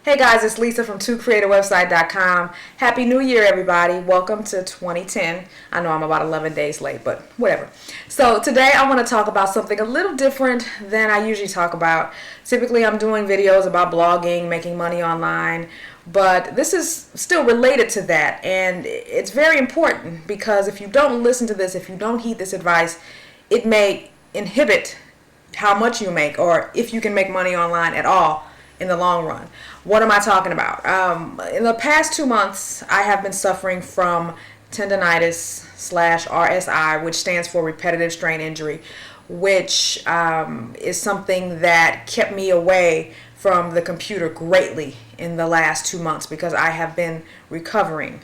Hey guys, it's Lisa from twocreativewebsite.com. Happy New Year, everybody. Welcome to 2010. I know I'm about 11 days late, but whatever. So today I want to talk about something a little different than I usually talk about. Typically I'm doing videos about blogging, making money online, but this is still related to that, and it's very important because if you don't listen to this, if you don't heed this advice, it may inhibit how much you make or if you can make money online at all in the long run. What am I talking about? In the past 2 months, I have been suffering from tendonitis / RSI, which stands for repetitive strain injury, which is something that kept me away from the computer greatly in the last 2 months because I have been recovering.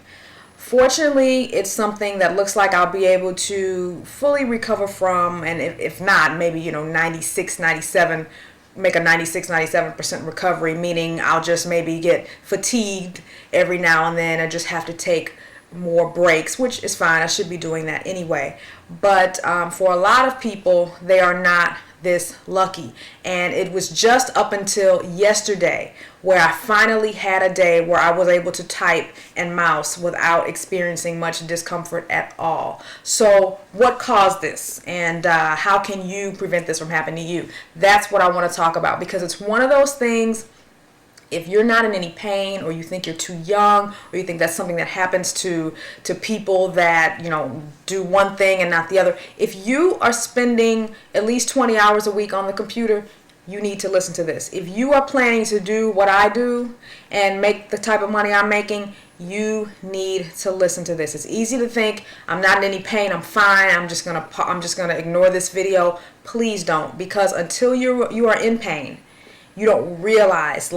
Fortunately, it's something that looks like I'll be able to fully recover from, and if not, maybe 96, 97, make a 96-97% recovery, meaning I'll just maybe get fatigued every now and then and just have to take more breaks, which is fine. I should be doing that anyway. But for a lot of people, they are not this lucky. And it was just up until yesterday where I finally had a day where I was able to type and mouse without experiencing much discomfort at all. So what caused this, and how can you prevent this from happening to you? That's what I want to talk about, because it's one of those things. If you're not in any pain, or you think you're too young, or you think that's something that happens to people that do one thing and not the other, if you are spending at least 20 hours a week on the computer, you need to listen to this. If you are planning to do what I do and make the type of money I'm making, you need to listen to this. It's easy to think I'm not in any pain, I'm fine, I'm just gonna ignore this video. Please don't, because until you are in pain, you don't realize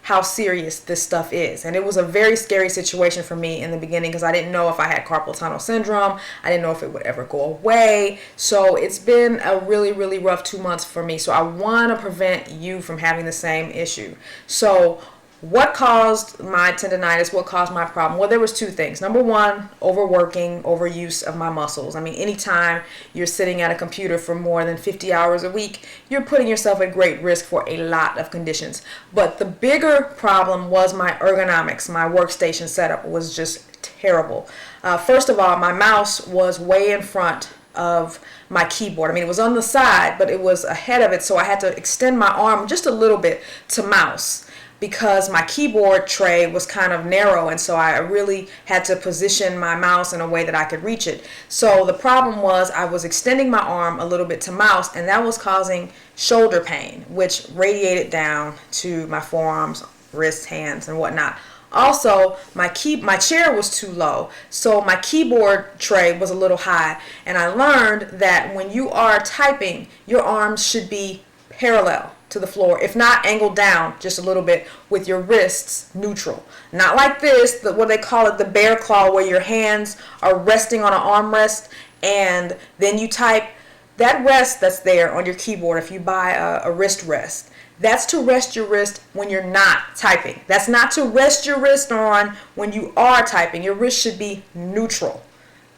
how serious this stuff is. And it was a very scary situation for me in the beginning because I didn't know if I had carpal tunnel syndrome. I didn't know if it would ever go away. So it's been a really, really rough 2 months for me. So I want to prevent you from having the same issue. So what caused my tendonitis? What caused my problem? Well, there was two things. Number one, overworking, overuse of my muscles. I mean, anytime you're sitting at a computer for more than 50 hours a week, you're putting yourself at great risk for a lot of conditions. But the bigger problem was my ergonomics. My workstation setup was just terrible. First of all, my mouse was way in front of my keyboard. I mean, it was on the side, but it was ahead of it, so I had to extend my arm just a little bit to mouse, because my keyboard tray was kind of narrow, and so I really had to position my mouse in a way that I could reach it. So the problem was I was extending my arm a little bit to mouse, and that was causing shoulder pain, which radiated down to my forearms, wrists, hands, and whatnot. Also, my chair was too low, so my keyboard tray was a little high, and I learned that when you are typing, your arms should be parallel to the floor, if not angled down just a little bit, with your wrists neutral. Not like this, what they call it, the bear claw, where your hands are resting on an armrest, and then you type. That rest that's there on your keyboard, if you buy a wrist rest, that's to rest your wrist when you're not typing. That's not to rest your wrist on when you are typing. Your wrist should be neutral,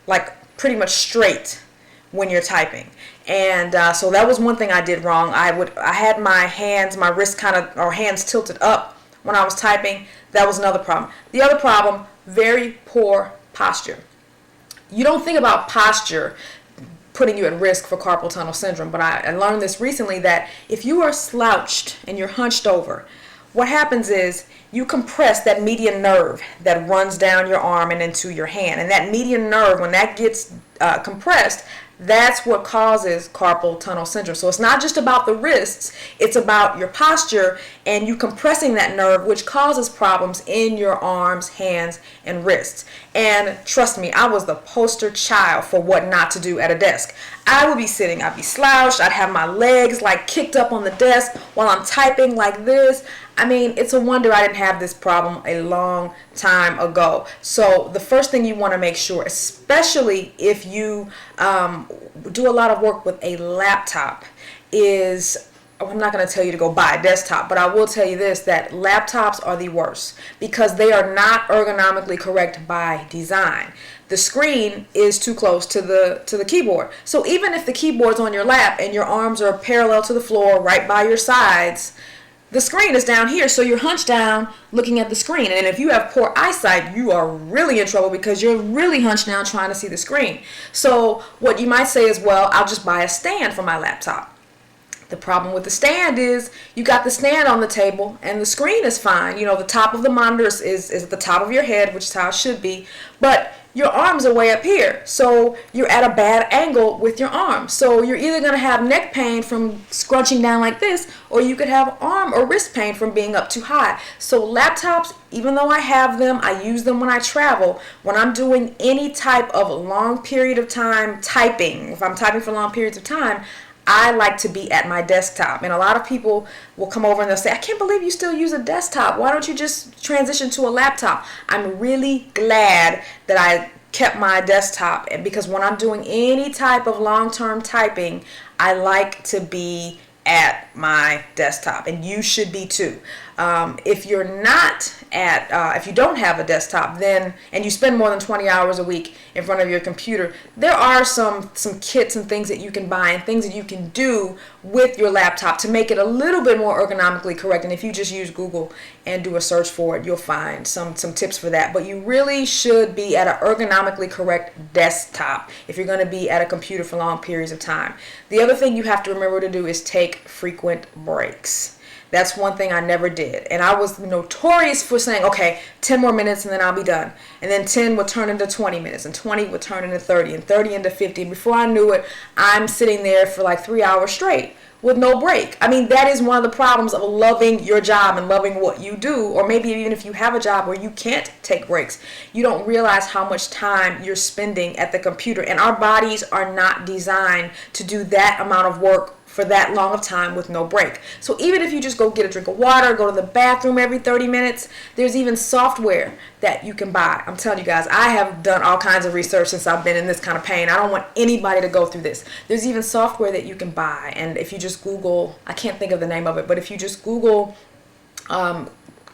like pretty much straight when you're typing. And so that was one thing I did wrong. I had my wrist hands tilted up when I was typing. That was another problem. The other problem, very poor posture. You don't think about posture putting you at risk for carpal tunnel syndrome, but I learned this recently, that if you are slouched and you're hunched over, what happens is you compress that median nerve that runs down your arm and into your hand. And that median nerve, when that gets compressed, that's what causes carpal tunnel syndrome. So it's not just about the wrists, it's about your posture and you compressing that nerve, which causes problems in your arms, hands, and wrists. And trust me, I was the poster child for what not to do at a desk. I would be sitting, I'd be slouched, I'd have my legs kicked up on the desk while I'm typing like this. I mean, it's a wonder I didn't have this problem a long time ago. So the first thing you want to make sure, especially if you do a lot of work with a laptop, is, I'm not going to tell you to go buy a desktop, but I will tell you this, that laptops are the worst because they are not ergonomically correct by design. The screen is too close to the keyboard. So even if the keyboard's on your lap and your arms are parallel to the floor right by your sides, the screen is down here, so you're hunched down looking at the screen. And if you have poor eyesight, you are really in trouble because you're really hunched down trying to see the screen. So what you might say is, well, I'll just buy a stand for my laptop. The problem with the stand is you got the stand on the table and the screen is fine. You know, the top of the monitor is at the top of your head, which is how it should be. But your arms are way up here. So you're at a bad angle with your arms. So you're either going to have neck pain from scrunching down like this, or you could have arm or wrist pain from being up too high. So laptops, even though I have them, I use them when I travel. When I'm doing any type of long period of time typing, if I'm typing for long periods of time, I like to be at my desktop. And a lot of people will come over and they'll say, I can't believe you still use a desktop. Why don't you just transition to a laptop? I'm really glad that I kept my desktop, because when I'm doing any type of long-term typing, I like to be at my desktop, and you should be too. If you're not if you don't have a desktop, then, and you spend more than 20 hours a week in front of your computer, there are some kits and things that you can buy and things that you can do with your laptop to make it a little bit more ergonomically correct. And if you just use Google and do a search for it, you'll find some tips for that. But you really should be at an ergonomically correct desktop if you're going to be at a computer for long periods of time. The other thing you have to remember to do is take frequent breaks. That's one thing I never did. And I was notorious for saying, okay, 10 more minutes and then I'll be done. And then 10 would turn into 20 minutes, and 20 would turn into 30, and 30 into 50. And before I knew it, I'm sitting there for like 3 hours straight with no break. I mean, that is one of the problems of loving your job and loving what you do. Or maybe even if you have a job where you can't take breaks, you don't realize how much time you're spending at the computer. And our bodies are not designed to do that amount of work for that long of time with no break. So even if you just go get a drink of water, go to the bathroom every 30 minutes, there's even software that you can buy. I'm telling you guys, I have done all kinds of research since I've been in this kind of pain. I don't want anybody to go through this. There's even software that you can buy. And if you just Google, I can't think of the name of it, but if you just Google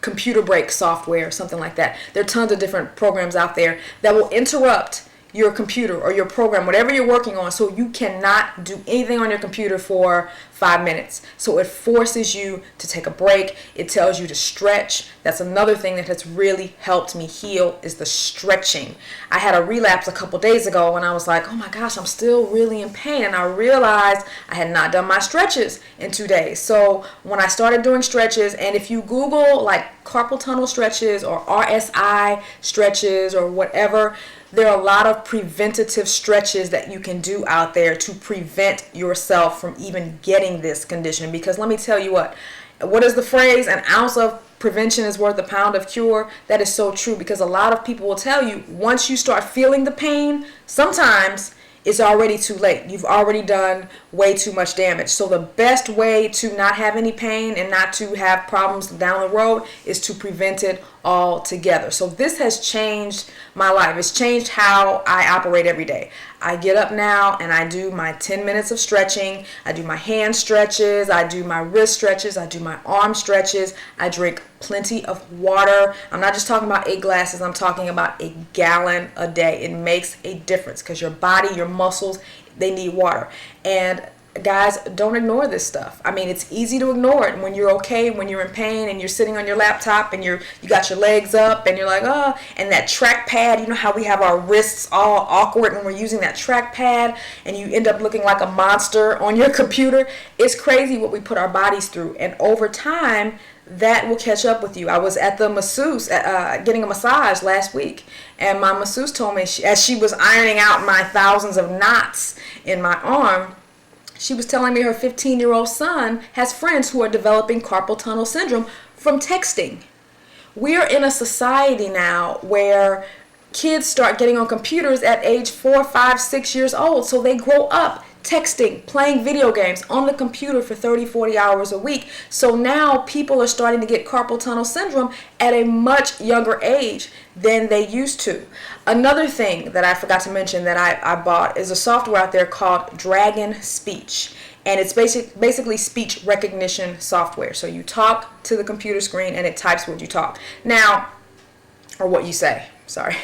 computer break software or something like that, there are tons of different programs out there that will interrupt your computer or your program, whatever you're working on, so you cannot do anything on your computer for 5 minutes. So it forces you to take a break. It tells you to stretch. That's another thing that has really helped me heal, is the stretching. I had a relapse a couple days ago and I was like, oh my gosh, I'm still really in pain. And I realized I had not done my stretches in 2 days. So when I started doing stretches, and if you Google like carpal tunnel stretches or RSI stretches or whatever, there are a lot of preventative stretches that you can do out there to prevent yourself from even getting this condition. Because let me tell you what is the phrase? An ounce of prevention is worth a pound of cure. That is so true, because a lot of people will tell you once you start feeling the pain, sometimes it's already too late. You've already done way too much damage. So the best way to not have any pain and not to have problems down the road is to prevent it altogether. So this has changed my life. It's changed how I operate every day. I get up now and I do my 10 minutes of stretching. I do my hand stretches. I do my wrist stretches. I do my arm stretches. I drink plenty of water. I'm not just talking about 8 glasses. I'm talking about a gallon a day. It makes a difference because your body, your muscles, they need water. And guys, don't ignore this stuff. I mean, it's easy to ignore it when you're okay, when you're in pain and you're sitting on your laptop and you got your legs up and you're like, oh, and that trackpad, you know how we have our wrists all awkward when we're using that trackpad and you end up looking like a monster on your computer. It's crazy what we put our bodies through, and over time that will catch up with you. I was at the masseuse getting a massage last week, and my masseuse told me, as she was ironing out my thousands of knots in my arm, she was telling me her 15-year-old son has friends who are developing carpal tunnel syndrome from texting. We are in a society now where kids start getting on computers at age 4, 5, 6 years old. So they grow up texting, playing video games on the computer for 30, 40 hours a week. So now people are starting to get carpal tunnel syndrome at a much younger age than they used to. Another thing that I forgot to mention that I bought is a software out there called Dragon Speech. And it's basically speech recognition software. So you talk to the computer screen and it types what you talk. Now, or what you say, sorry.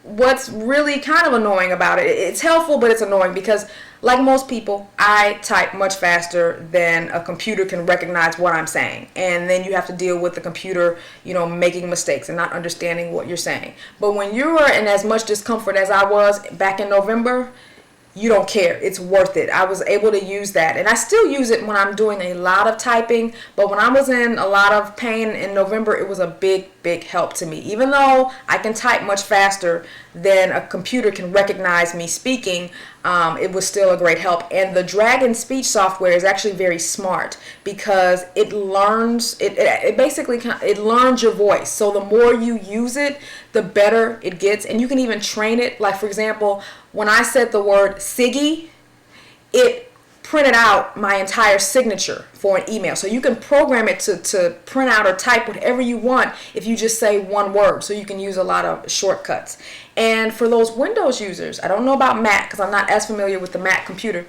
what's really kind of annoying about it, it's helpful, but it's annoying because, like most people, I type much faster than a computer can recognize what I'm saying. And then you have to deal with the computer, making mistakes and not understanding what you're saying. But when you are in as much discomfort as I was back in November, you don't care. It's worth it. I was able to use that, and I still use it when I'm doing a lot of typing, but when I was in a lot of pain in November, it was a big help to me. Even though I can type much faster than a computer can recognize me speaking, it was still a great help. And the Dragon speech software is actually very smart because it learns, it basically it learns your voice. So the more you use it, the better it gets, and you can even train it. Like, for example, when I said the word Siggy, it printed out my entire signature for an email. So you can program it to print out or type whatever you want if you just say one word. So you can use a lot of shortcuts. And for those Windows users, I don't know about Mac because I'm not as familiar with the Mac computer,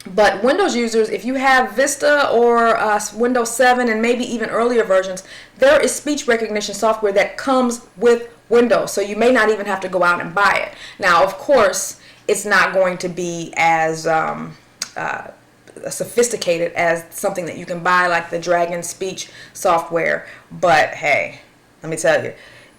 but Windows users, if you have Vista or Windows 7 and maybe even earlier versions, there is speech recognition software that comes with Windows. So you may not even have to go out and buy it. Now, of course, it's not going to be as sophisticated as something that you can buy like the Dragon speech software. But hey, let me tell you,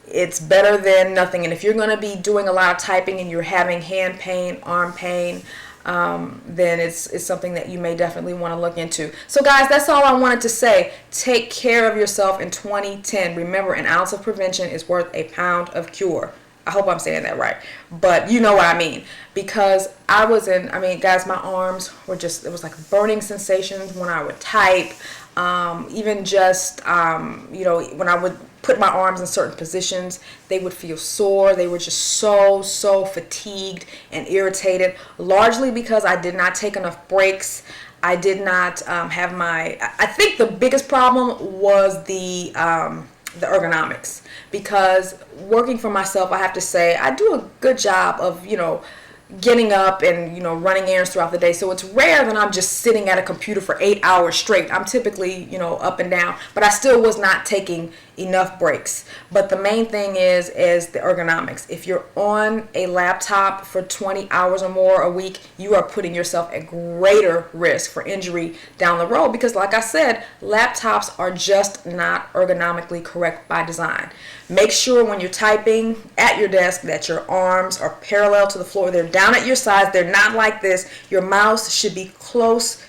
it's better than nothing. And if you're going to be doing a lot of typing and you're having hand pain, arm pain, then it's something that you may definitely want to look into. So guys, that's all I wanted to say. Take care of yourself in 2010. Remember, an ounce of prevention is worth a pound of cure. I hope I'm saying that right, but you know what I mean. Because guys, my arms were it was like burning sensations when I would type. Even just, when I would put my arms in certain positions, they would feel sore. They were just so fatigued and irritated, largely because I did not take enough breaks. I did not have I think the biggest problem was the ergonomics, because working for myself, I have to say, I do a good job of, getting up and, running errands throughout the day. So it's rare that I'm just sitting at a computer for 8 hours straight. I'm typically, up and down, but I still was not taking enough breaks. But the main thing is the ergonomics. If you're on a laptop for 20 hours or more a week, you are putting yourself at greater risk for injury down the road, because like I said, laptops are just not ergonomically correct by design. Make sure when you're typing at your desk that your arms are parallel to the floor. They're down at your sides. They're not like this. Your mouse should be close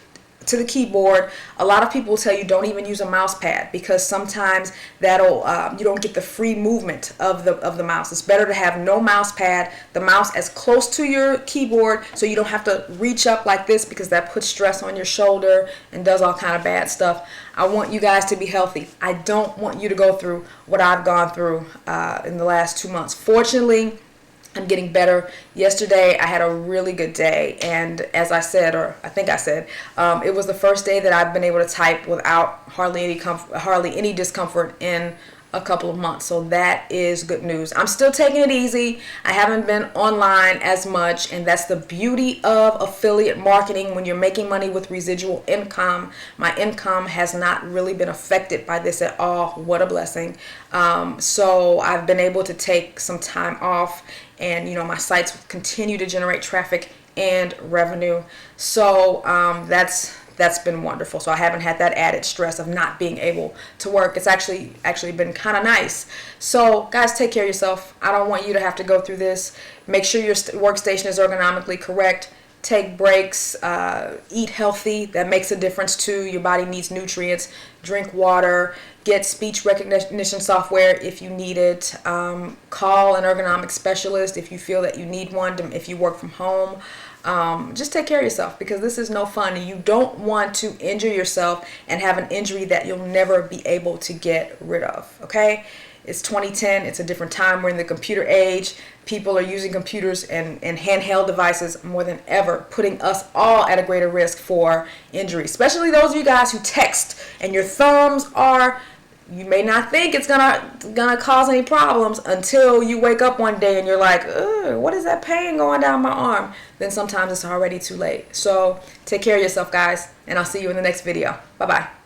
to the keyboard. A lot of people will tell you don't even use a mouse pad, because sometimes that'll you don't get the free movement of the mouse. It's better to have no mouse pad, the mouse as close to your keyboard so you don't have to reach up like this, because that puts stress on your shoulder and does all kind of bad stuff. I want you guys to be healthy. I don't want you to go through what I've gone through in the last 2 months. Fortunately, I'm getting better. Yesterday, I had a really good day, and as I said, or I think I said, it was the first day that I've been able to type without hardly any discomfort in a couple of months. So that is good news. I'm still taking it easy. I haven't been online as much, and that's the beauty of affiliate marketing. When you're making money with residual income, my income has not really been affected by this at all. What a blessing. So I've been able to take some time off, and my sites continue to generate traffic and revenue. So that's been wonderful. So I haven't had that added stress of not being able to work. It's actually been kind of nice. So guys, take care of yourself. I don't want you to have to go through this. Make sure your workstation is ergonomically correct. Take breaks, eat healthy. That makes a difference too. Your body needs nutrients. Drink water. Get speech recognition software if you need it. Call an ergonomic specialist if you feel that you need one, if you work from home. Just take care of yourself, because this is no fun, and you don't want to injure yourself and have an injury that you'll never be able to get rid of. Okay? It's 2010. It's a different time. We're in the computer age. People are using computers and handheld devices more than ever, putting us all at a greater risk for injury, especially those of you guys who text and your thumbs are, you may not think it's gonna cause any problems until you wake up one day and you're like, ugh, what is that pain going down my arm? Then sometimes it's already too late. So take care of yourself, guys, and I'll see you in the next video. Bye-bye.